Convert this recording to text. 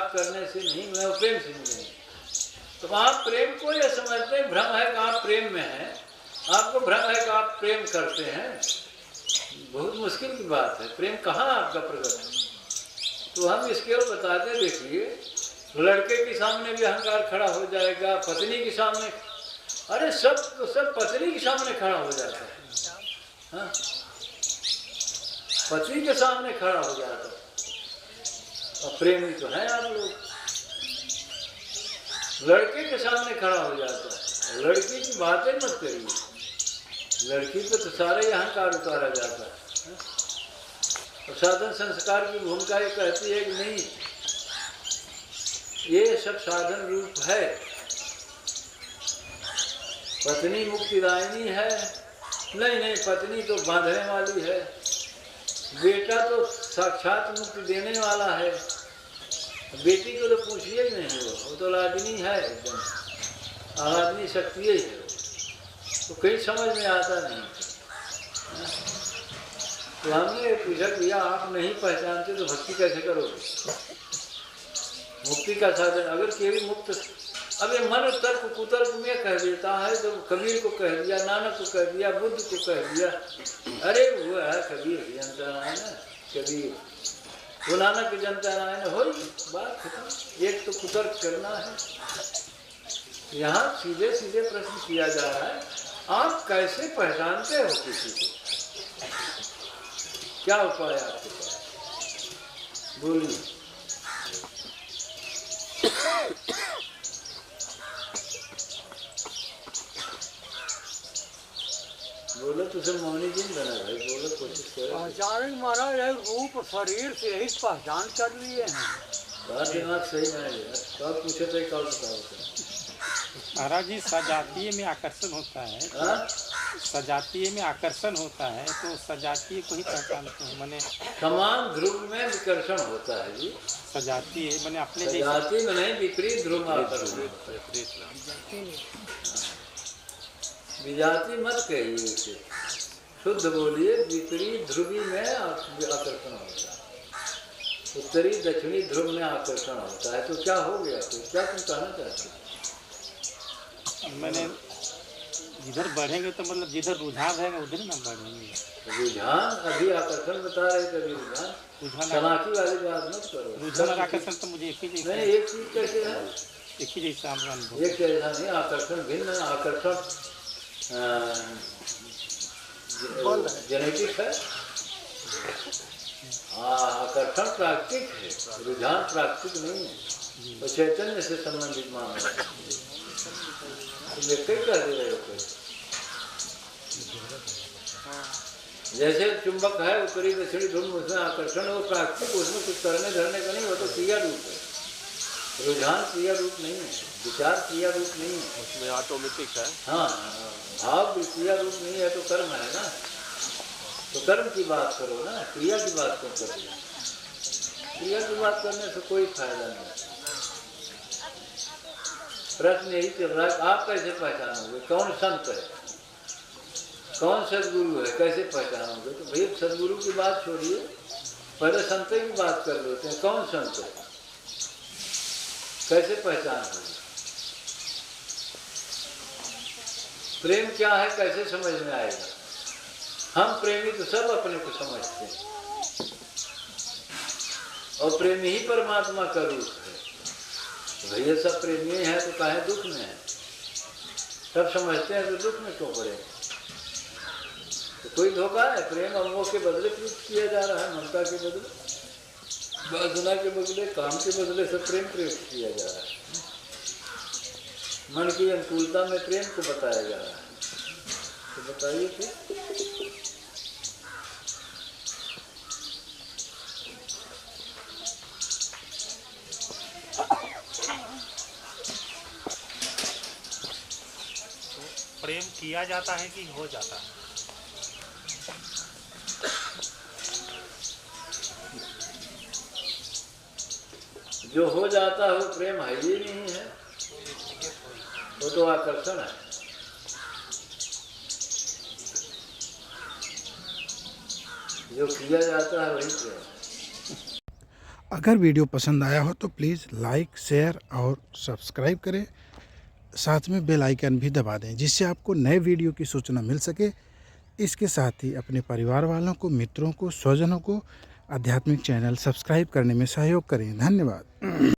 त्याग करने से नहीं, मैं प्रेम से मिलेंगे। तो आप प्रेम को ये समझते हैं भ्रम है कि आप प्रेम में हैं, आपको भ्रम है कि आप प्रेम करते हैं। बहुत मुश्किल की बात है, प्रेम कहाँ आपका प्रकट है। तो हम इसके और बताते हैं, देखिए लड़के के सामने भी अहंकार खड़ा हो जाएगा, पत्नी के सामने, अरे सब पत्नी के सामने खड़ा हो जाता है, हाँ? पति के सामने खड़ा हो जाता है। और प्रेमी तो है आप लोग, लड़के के सामने खड़ा हो जाता है। लड़की की बातें मत करिए, लड़की पे तो सारे अहंकार उतारा जाता है। और साधन संस्कार की भूमिका ये कहती है कि नहीं, ये सब साधन रूप है। पत्नी मुक्तिदायिनी है, नहीं पत्नी तो बांधने वाली है, बेटा तो साक्षात मुक्ति देने वाला है। बेटी को तो पूछिए ही नहीं, वो तो लाडनी है, एकदम आराधनी शक्ति है वो, तो कहीं समझ में आता नहीं। तो हमने पूछा भैया आप नहीं पहचानते तो भक्ति कैसे करोगे? मुक्ति का साधन अगर केवल मुक्त, अब ये मन तर्क कुतर्क में कह देता है, तो कबीर को कह दिया, नानक को कह दिया, बुद्ध को कह दिया, अरे वो है कबीर जनता नारायण, कबीर वो नानक की जनता नारायण, हो बात खत्म। एक तो कुतर्क करना है। यहाँ सीधे सीधे प्रश्न किया जा रहा है, आप कैसे पहचानते हो किसी को? क्या उपाय आपके पास, बोलिए। बोलो तुझे मौनी जी बना भाई, बोलो कोशिश करो। पहचान महाराज है, रूप शरीर से ही पहचान कर लिए हैं। बात दिमाग सही में है, कब पूछे तो कल बताओ। महाराज जी सजातीय में आकर्षण होता है, सजातीय में आकर्षण होता है, तो सजातीय को ही पहचानते हैं। मैंने समान ध्रुव में विकर्षण होता है जी, सजातीय मैंने अपने सजाती में नहीं, विपरीत ध्रुव में। विजाति मत कहिए उसे, शुद्ध बोलिए। विपरीत ध्रुवी में आकर्षण होता है, उत्तरी दक्षिणी ध्रुव में आकर्षण होता है। तो क्या हो गया, तो क्या तुम कहना चाहते हो? मैंने जिधर बढ़ेंगे तो मतलब जिधर रुझान रहेगा उधर ना बढ़ेंगे। रुझान अभी आकर्षण बता रहे थे, रुझान चलाकी वाली बात मत करो। रुझान और आकर्षण तो मुझे एक ही जैसा नहीं, एक चीज कैसे है, एक ही जैसा अनुभव। एक जैसा नहीं, आकर्षण भिन्न। आकर्षण जेनेटिक है, आकर्षण प्राकृतिक है, रुझान प्राकृतिक नहीं है, तो चैतन्य से संबंधित मामला है। तुम एक ही कह दे रहे हो, जैसे चुंबक है उत्तरी दक्षिणी ध्रुव, उसमें आकर्षण वो प्राकृतिक, उसमें कुछ करने धरने का नहीं, वो तो क्रिया रूप है। रुझान क्रिया रूप नहीं है, विचार क्रिया रूप नहीं है, उसमें ऑटोमेटिक है। हाँ, भाव भी क्रिया रूप नहीं है, तो कर्म है ना। तो कर्म की बात करो ना, क्रिया की बात क्यों कर रही? क्रिया की बात करने से कोई फायदा नहीं। प्रश्न यही चल रहा है, आप कैसे पहचानोगे कौन संत है, कौन सदगुरु है, कैसे पहचानोगे? तो भाई सदगुरु की बात छोड़िए, पहले संत की बात कर लेते हैं। कौन संत है, कैसे पहचान होगी? प्रेम क्या है, कैसे समझ में आएगा? हम प्रेमी तो सब अपने को समझते हैं, और प्रेमी ही परमात्मा का रूप है। तो भैया सब प्रेमी हैं तो काहे दुख में है? सब समझते हैं तो दुख में क्यों पड़े? तो कोई धोखा है? प्रेम अमोह के बदले प्रयुक्त किया जा रहा है, ममता के बदले, वासना के बदले, काम के बदले सब प्रेम प्रयुक्त किया जा रहा है। मन की अनुकूलता में प्रेम को बताया जा रहा है। तो बताइए फिर, प्रेम किया जाता है कि हो जाता है? जो हो जाता है वो प्रेम है ही नहीं है, वो तो आकर्षण है। जो किया जाता है वही प्रेम है। अगर वीडियो पसंद आया हो तो प्लीज़ लाइक, शेयर और सब्सक्राइब करें। साथ में बेल आइकन भी दबा दें जिससे आपको नए वीडियो की सूचना मिल सके। इसके साथ ही अपने परिवार वालों को, मित्रों को, स्वजनों को आध्यात्मिक चैनल सब्सक्राइब करने में सहयोग करें। धन्यवाद।